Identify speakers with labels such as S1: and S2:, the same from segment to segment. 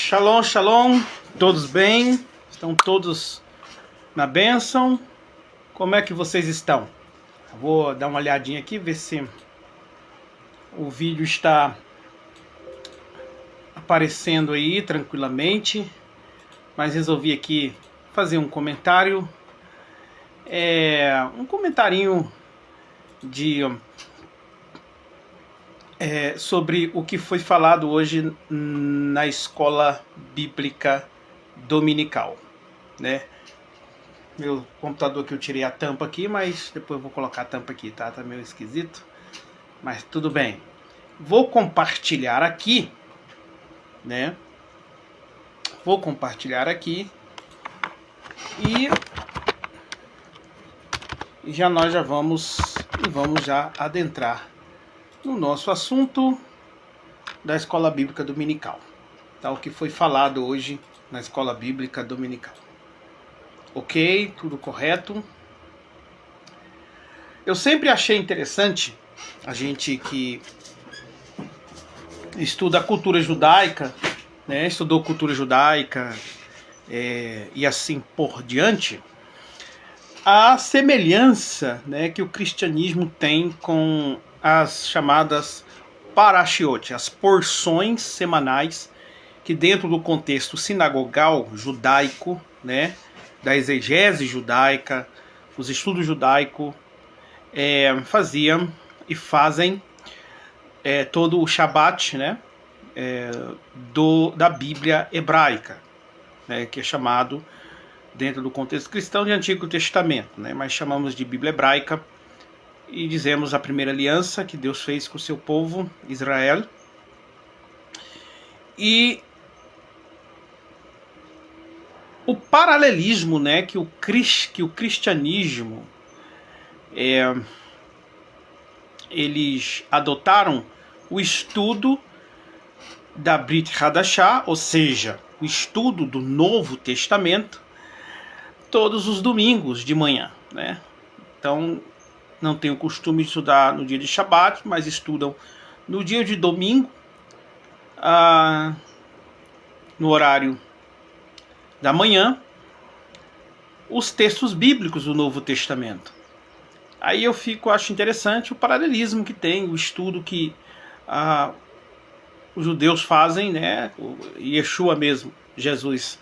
S1: Shalom, shalom, todos bem? Estão todos na bênção? Como é que vocês estão? Vou dar uma olhadinha aqui, ver se o vídeo está aparecendo aí tranquilamente, mas resolvi aqui fazer um comentário, um comentarinho sobre o que foi falado hoje na escola bíblica dominical, né? Meu computador que eu tirei a tampa aqui, mas depois eu vou colocar a tampa aqui, tá? Tá meio esquisito, mas tudo bem. Vou compartilhar aqui, né? Vou compartilhar aqui e nós vamos já adentrar no nosso assunto da escola bíblica dominical, tá? O que foi falado hoje na escola bíblica dominical. Ok, tudo correto. Eu sempre achei interessante a gente que estuda a cultura judaica, né? Estudou cultura judaica e assim por diante, a semelhança, né, que o cristianismo tem com as chamadas parashiot, as porções semanais que dentro do contexto sinagogal judaico, né, da exegese judaica, os estudos judaicos faziam e fazem todo o Shabat, né, da Bíblia hebraica, né, que é chamado dentro do contexto cristão de Antigo Testamento, né, mas chamamos de Bíblia hebraica e dizemos a primeira aliança que Deus fez com o seu povo, Israel. E o paralelismo, né, que o cristianismo eles adotaram o estudo da Brit Hadashah, ou seja, o estudo do Novo Testamento, todos os domingos de manhã, né? Então, não tem o costume de estudar no dia de Shabat, mas estudam no dia de domingo, no horário da manhã, os textos bíblicos do Novo Testamento. Aí eu acho interessante o paralelismo que tem, o estudo que os judeus fazem, né? O Yeshua mesmo, Jesus,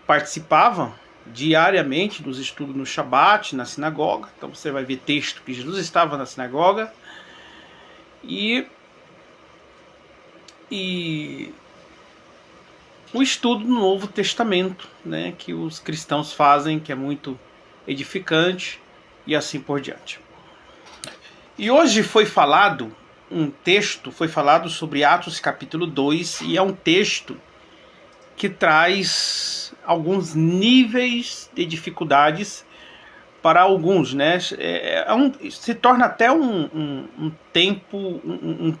S1: participava diariamente dos estudos no Shabat, na sinagoga. Então você vai ver texto que Jesus estava na sinagoga e o estudo do Novo Testamento, né, que os cristãos fazem, que é muito edificante e assim por diante. E hoje foi falado sobre Atos capítulo 2, e é um texto que traz alguns níveis de dificuldades para alguns, né? Se torna até um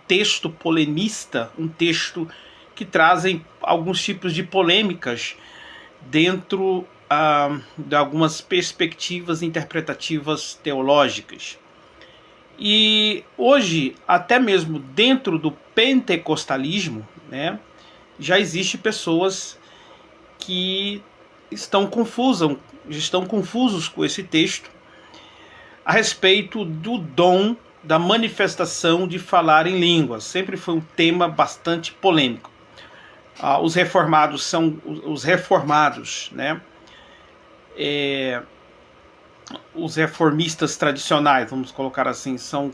S1: texto polemista, um texto que trazem alguns tipos de polêmicas dentro de algumas perspectivas interpretativas teológicas. E hoje, até mesmo dentro do pentecostalismo, né, já existem pessoas que estão confusos com esse texto a respeito do dom da manifestação de falar em línguas. Sempre foi um tema bastante polêmico. Os reformados, né? Os reformistas tradicionais, vamos colocar assim, são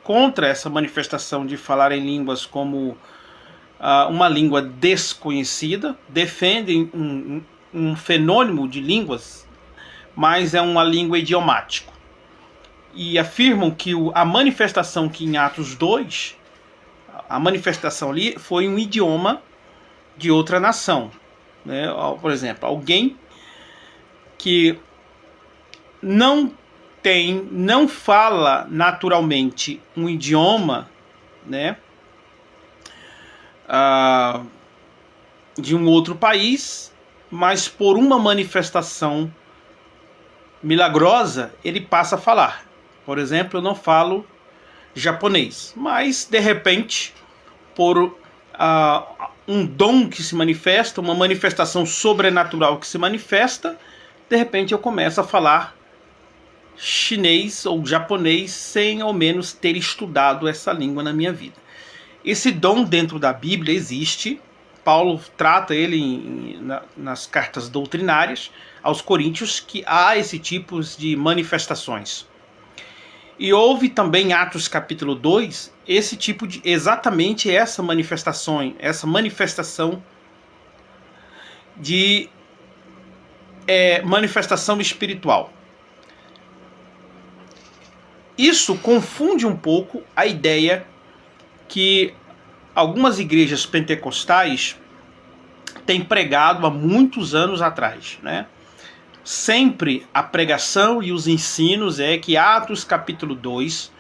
S1: contra essa manifestação de falar em línguas como uma língua desconhecida, defendem um fenômeno de línguas, mas é uma língua idiomática. E afirmam que a manifestação que em Atos 2, a manifestação ali foi um idioma de outra nação, né? Por exemplo, alguém que não fala naturalmente um idioma, né, de um outro país, mas por uma manifestação milagrosa ele passa a falar. Por exemplo, eu não falo japonês, mas de repente por um dom que se manifesta, uma manifestação sobrenatural que se manifesta, de repente eu começo a falar chinês ou japonês sem ao menos ter estudado essa língua na minha vida. Esse dom dentro da Bíblia existe. Paulo trata ele nas cartas doutrinárias aos Coríntios, que há esse tipo de manifestações. E houve também em Atos capítulo 2, esse tipo de, exatamente essa manifestação de manifestação espiritual. Isso confunde um pouco a ideia que algumas igrejas pentecostais têm pregado há muitos anos atrás, né? Sempre a pregação e os ensinos é que Atos capítulo 2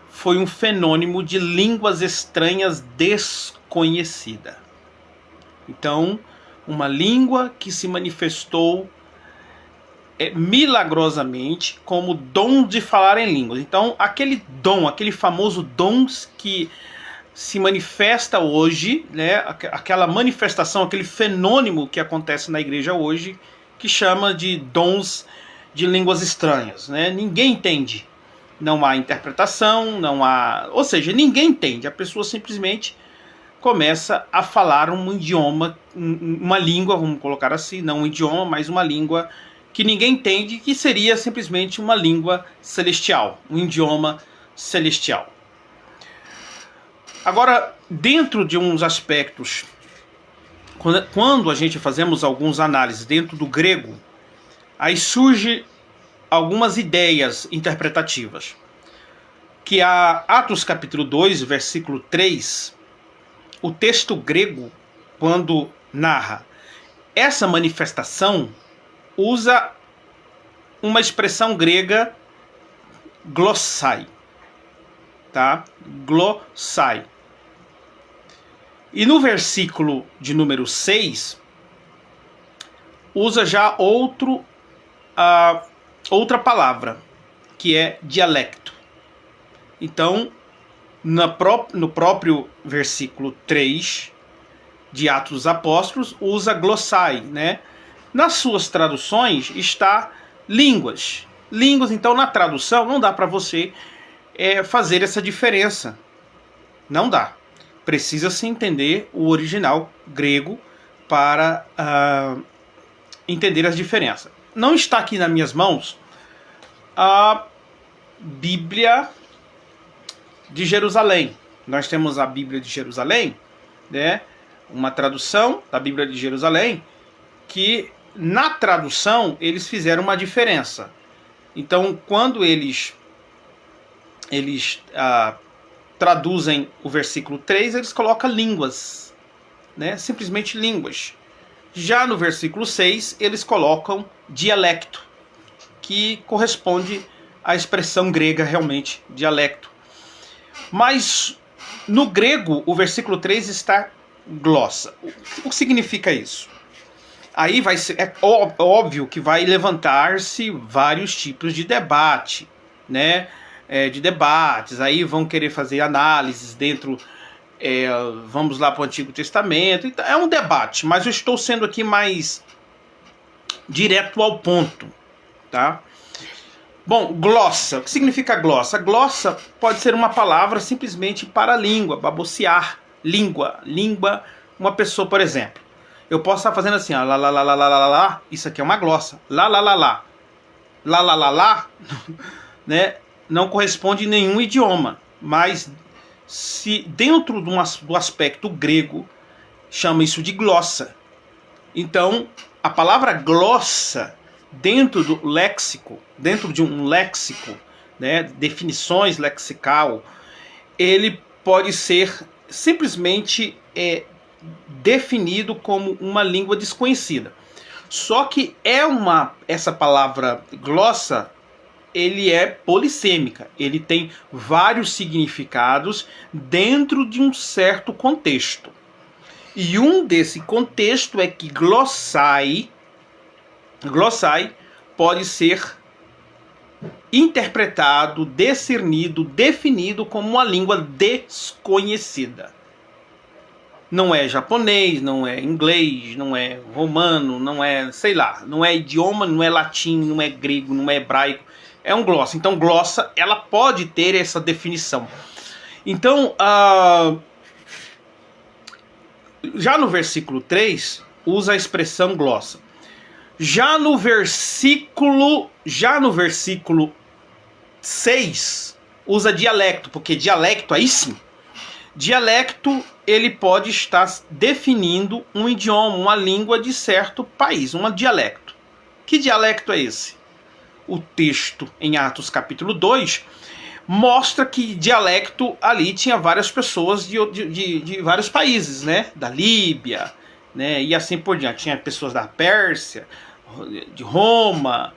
S1: foi um fenômeno de línguas estranhas desconhecida. Então, uma língua que se manifestou milagrosamente como dom de falar em línguas. Então, aquele dom, aquele famoso dom que se manifesta hoje, né, aquela manifestação, aquele fenômeno que acontece na igreja hoje, que chama de dons de línguas estranhas, né? Ninguém entende, não há interpretação, não há, ou seja, ninguém entende. A pessoa simplesmente começa a falar um idioma, uma língua, vamos colocar assim, não um idioma, mas uma língua que ninguém entende, que seria simplesmente uma língua celestial, um idioma celestial. Agora, dentro de uns aspectos, quando a gente fazemos algumas análises dentro do grego, aí surge algumas ideias interpretativas. Que a Atos capítulo 2, versículo 3, o texto grego, quando narra essa manifestação, usa uma expressão grega glossai, tá? Glossai. E no versículo de número 6, usa já outra palavra, que é dialecto. Então, no próprio versículo 3 de Atos dos Apóstolos, usa glossai, né? Nas suas traduções está línguas. Línguas, então, na tradução, não dá para você fazer essa diferença. Não dá. Precisa-se entender o original grego para entender as diferenças. Não está aqui nas minhas mãos a Bíblia de Jerusalém. Nós temos a Bíblia de Jerusalém, né? Uma tradução da Bíblia de Jerusalém, que na tradução eles fizeram uma diferença. Então, quando eles traduzem o versículo 3, eles colocam línguas, né? Simplesmente línguas. Já no versículo 6, eles colocam dialecto, que corresponde à expressão grega realmente, dialecto. Mas no grego, o versículo 3 está glossa. O que significa isso? Aí vai ser, óbvio que vai levantar-se vários tipos de debate, né? De debates, aí vão querer fazer análises dentro, vamos lá para o Antigo Testamento, então, é um debate, mas eu estou sendo aqui mais direto ao ponto, tá? Bom, glossa, o que significa glossa? Glossa pode ser uma palavra simplesmente para língua, babosear, língua, uma pessoa, por exemplo, eu posso estar fazendo assim, ó, lá, lá, lá, lá, lá, lá, lá, isso aqui é uma glossa, lá, lá, lá, lá, lá, lá, lá, lá, né? Não corresponde em nenhum idioma, mas se dentro do aspecto grego, chama isso de glossa. Então, a palavra glossa, dentro do léxico, dentro de um léxico, né, definições lexical, ele pode ser simplesmente definido como uma língua desconhecida. Só que essa palavra glossa, ele é polissêmica, ele tem vários significados dentro de um certo contexto. E um desse contexto é que glossai pode ser interpretado, discernido, definido como uma língua desconhecida. Não é japonês, não é inglês, não é romano, não é, sei lá, não é idioma, não é latim, não é grego, não é hebraico, é um glossa. Então glossa, ela pode ter essa definição. Então, já no versículo 3, usa a expressão glossa. Já no versículo 6, usa dialecto, porque dialecto, aí sim, dialecto, ele pode estar definindo um idioma, uma língua de certo país, um dialecto. Que dialecto é esse? O texto em Atos capítulo 2 mostra que dialecto ali tinha várias pessoas de vários países, né? Da Líbia, né? E assim por diante. Tinha pessoas da Pérsia, de Roma,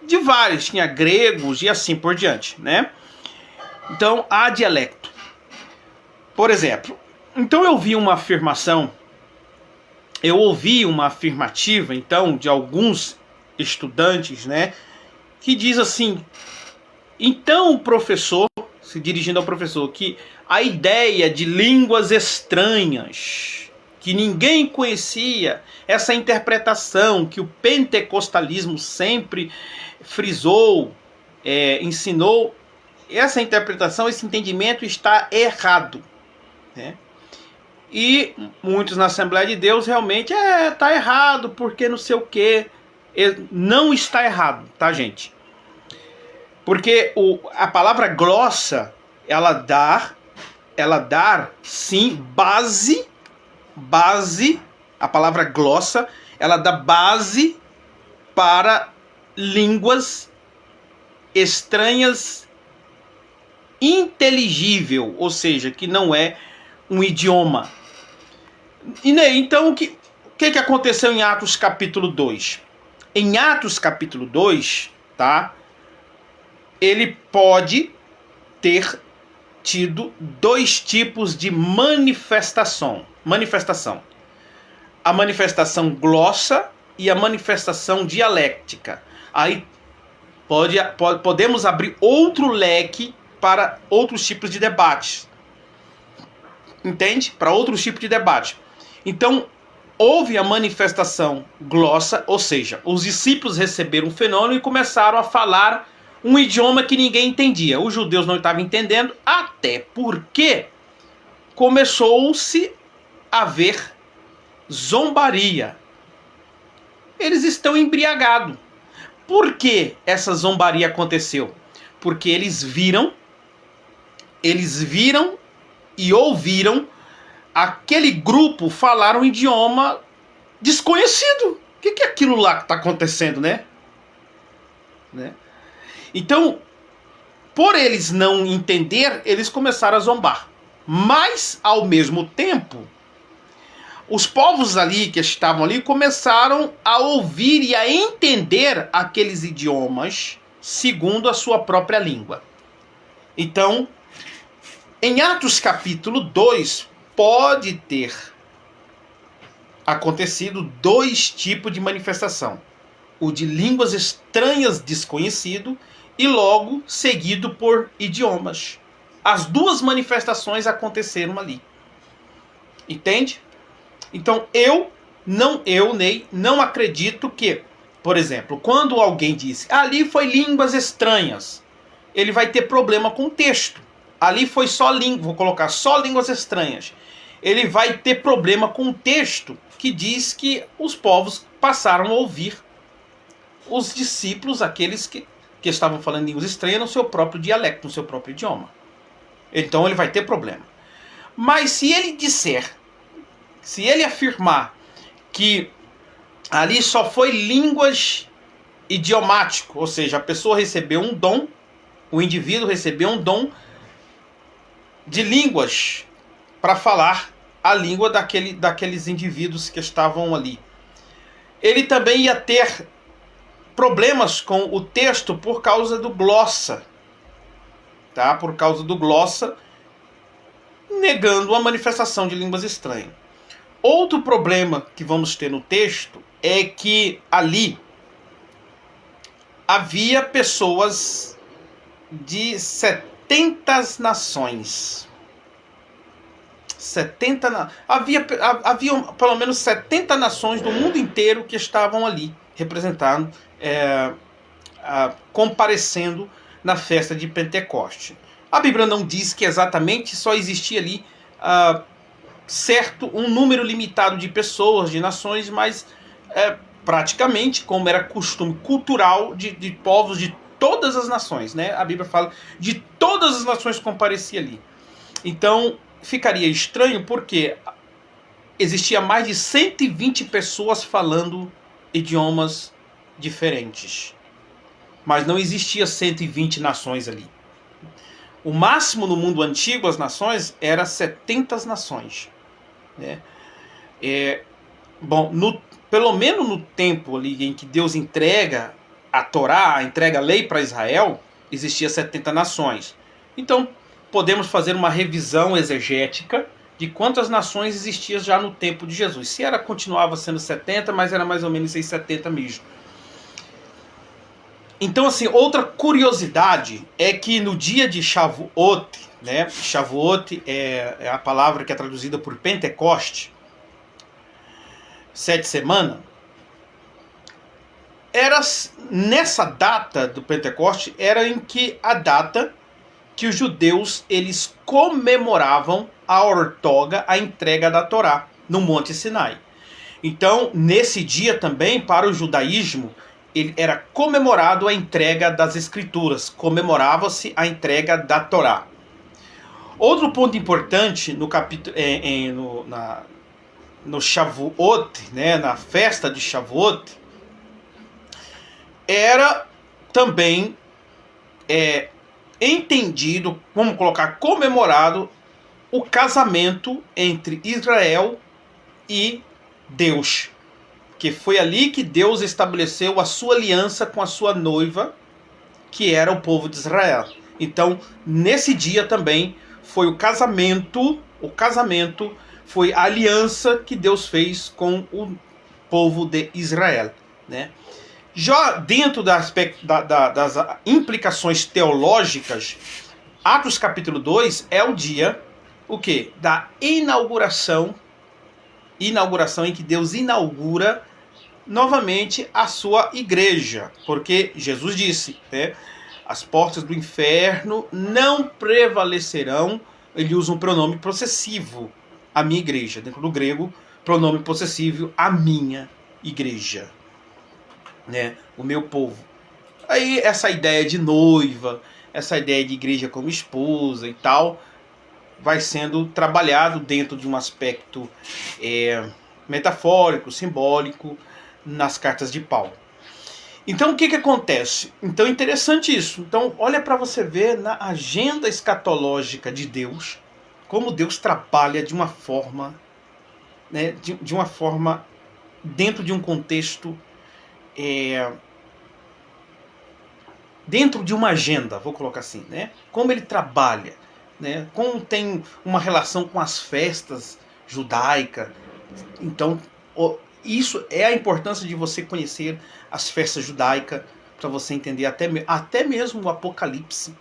S1: de vários, tinha gregos e assim por diante, né? Então, há dialecto. Por exemplo, então eu ouvi uma afirmativa, então, de alguns estudantes, né? Que diz assim, então o professor, se dirigindo ao professor, que a ideia de línguas estranhas, que ninguém conhecia, essa interpretação que o pentecostalismo sempre frisou, ensinou, essa interpretação, esse entendimento está errado, né? E muitos na Assembleia de Deus realmente está errado, porque não sei o que. Não está errado, tá, gente? Porque a palavra glossa, ela dá sim base, a palavra glossa, ela dá base para línguas estranhas inteligível, ou seja, que não é um idioma. E então o que aconteceu em Atos capítulo 2? Em Atos capítulo 2, tá? Ele pode ter tido dois tipos de manifestação. A manifestação glossa e a manifestação dialéctica. Aí podemos abrir outro leque para outros tipos de debates. Entende? Para outros tipos de debate. Então, houve a manifestação glossa, ou seja, os discípulos receberam um fenômeno e começaram a falar um idioma que ninguém entendia. Os judeus não estavam entendendo, até porque começou-se a ver zombaria. Eles estão embriagados. Por que essa zombaria aconteceu? Porque eles viram e ouviram aquele grupo falar um idioma desconhecido. O que é aquilo lá que está acontecendo, né? Então, por eles não entender, eles começaram a zombar. Mas, ao mesmo tempo, os povos ali que estavam ali começaram a ouvir e a entender aqueles idiomas segundo a sua própria língua. Então, em Atos capítulo 2, pode ter acontecido dois tipos de manifestação. O de línguas estranhas desconhecido e logo seguido por idiomas. As duas manifestações aconteceram ali. Entende? Então Ney, não acredito que, por exemplo, quando alguém disse ali foi línguas estranhas, ele vai ter problema com o texto. Ali foi só língua, vou colocar só línguas estranhas. Ele vai ter problema com o texto que diz que os povos passaram a ouvir os discípulos, aqueles que estavam falando línguas estranhas no seu próprio dialecto, no seu próprio idioma. Então ele vai ter problema. Mas se ele afirmar que ali só foi línguas idiomático, ou seja, a pessoa recebeu um dom, o indivíduo recebeu um dom de línguas para falar a língua daqueles indivíduos que estavam ali. Ele também ia ter problemas com o texto por causa do glossa, tá? Por causa do glossa, negando a manifestação de línguas estranhas. Outro problema que vamos ter no texto é que ali havia pessoas de 70 nações. Havia pelo menos 70 nações do mundo inteiro que estavam ali, representando, comparecendo na festa de Pentecoste. A Bíblia não diz que exatamente só existia ali um número limitado de pessoas, de nações, mas praticamente, como era costume cultural de povos de todas as nações, né? A Bíblia fala de todas as nações comparecia ali. Então, ficaria estranho porque existia mais de 120 pessoas falando idiomas diferentes. Mas não existia 120 nações ali. O máximo no mundo antigo, as nações, era 70 nações. Né? Pelo menos no tempo ali em que Deus entrega a Torá, entrega a lei para Israel, existia 70 nações. Então, podemos fazer uma revisão exegética de quantas nações existiam já no tempo de Jesus. Se continuava sendo 70, mas era mais ou menos 70 mesmo. Então, assim, outra curiosidade é que no dia de Shavuot, né? Shavuot é a palavra que é traduzida por Pentecoste, 7 semanas. Nessa data do Pentecoste, era em que a data que os judeus eles comemoravam a outorga, a entrega da Torá no Monte Sinai. Então, nesse dia também, para o judaísmo, ele era comemorado a entrega das Escrituras, comemorava-se a entrega da Torá. Outro ponto importante no capítulo, no Shavuot, né, na festa de Shavuot, era também entendido, vamos colocar, comemorado o casamento entre Israel e Deus. Que foi ali que Deus estabeleceu a sua aliança com a sua noiva, que era o povo de Israel. Então, nesse dia também foi o casamento foi a aliança que Deus fez com o povo de Israel, né? Já dentro das implicações teológicas, Atos capítulo 2 é o dia, o quê? Da inauguração em que Deus inaugura novamente a sua igreja, porque Jesus disse, né, as portas do inferno não prevalecerão. Ele usa um pronome possessivo, a minha igreja, dentro do grego, pronome possessivo, a minha igreja, né, o meu povo. Aí essa ideia de noiva, essa ideia de igreja como esposa e tal, vai sendo trabalhado dentro de um aspecto metafórico, simbólico, nas cartas de Paulo. Então o que acontece? Então é interessante isso. Então olha para você ver na agenda escatológica de Deus, como Deus trabalha de uma forma, né, de uma forma dentro de um contexto, dentro de uma agenda, vou colocar assim, né? Como ele trabalha, né? Como tem uma relação com as festas judaicas. Então, isso é a importância de você conhecer as festas judaicas, para você entender até mesmo o Apocalipse,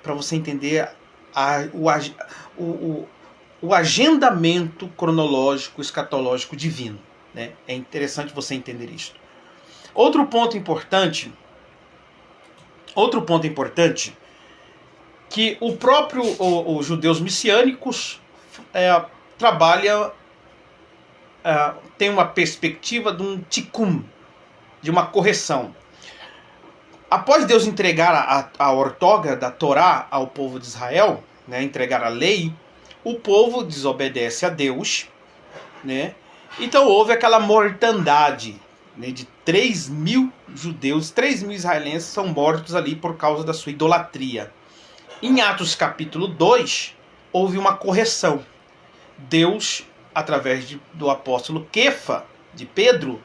S1: para você entender o agendamento cronológico, escatológico divino, né? É interessante você entender isso. Outro ponto importante, que o próprio os judeus messiânicos trabalha, tem uma perspectiva de um tikkun, de uma correção. Após Deus entregar a outorga da Torá ao povo de Israel, né, entregar a lei, o povo desobedece a Deus, né? Então houve aquela mortandade, né, de 3.000 judeus, 3.000 israelenses são mortos ali por causa da sua idolatria. Em Atos capítulo 2, houve uma correção. Deus, através do apóstolo Kefa, de Pedro,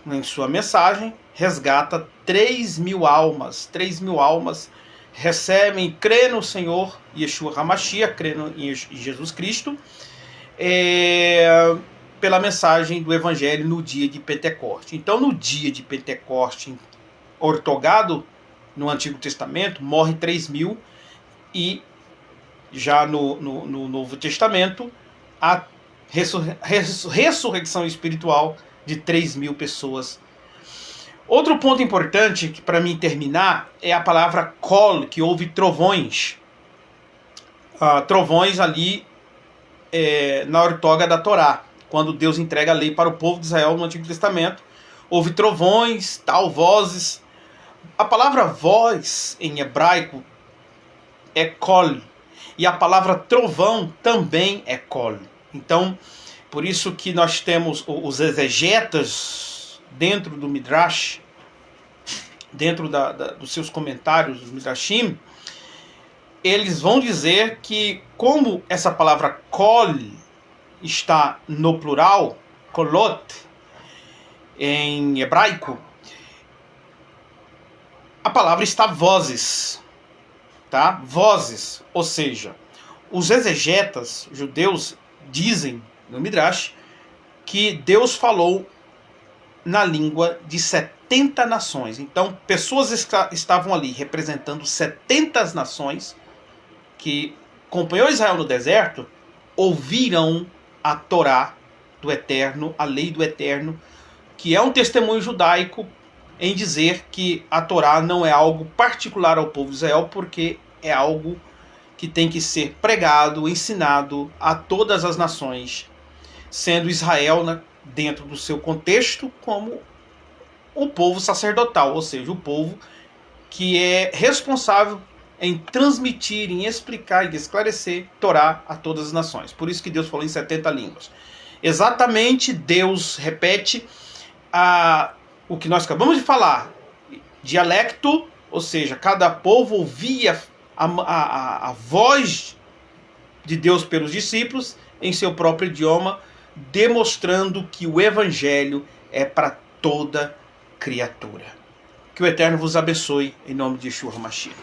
S1: em sua mensagem, resgata 3.000 almas. 3.000 almas recebem, crê no Senhor Yeshua HaMashiach, crê em Jesus Cristo, pela mensagem do Evangelho no dia de Pentecoste. Então, no dia de Pentecoste, outorgado no Antigo Testamento, morre 3.000, e já no Novo Testamento, a ressurreição espiritual de 3.000 pessoas. Outro ponto importante que para mim terminar é a palavra kol, que houve trovões. Trovões ali na ortoga da Torá, quando Deus entrega a lei para o povo de Israel no Antigo Testamento. Houve trovões, tal, vozes. A palavra voz em hebraico é kol, e a palavra trovão também é kol. Então, por isso que nós temos os exegetas dentro do Midrash, dentro dos seus comentários dos Midrashim, eles vão dizer que como essa palavra kol está no plural, kolot, em hebraico, a palavra está vozes, tá? Vozes, ou seja, os exegetas judeus dizem no Midrash que Deus falou na língua de 70 nações. Então, pessoas estavam ali representando 70 nações que acompanhou Israel no deserto, ouviram a Torá do Eterno, a lei do Eterno, que é um testemunho judaico em dizer que a Torá não é algo particular ao povo de Israel, porque é algo que tem que ser pregado, ensinado a todas as nações, sendo Israel, dentro do seu contexto, como o povo sacerdotal, ou seja, o povo que é responsável em transmitir, em explicar e esclarecer Torá a todas as nações. Por isso que Deus falou em 70 línguas. Exatamente, Deus repete o que nós acabamos de falar. Dialecto, ou seja, cada povo ouvia a voz de Deus pelos discípulos em seu próprio idioma, demonstrando que o Evangelho é para toda criatura. Que o Eterno vos abençoe, em nome de Yeshua HaMashiach.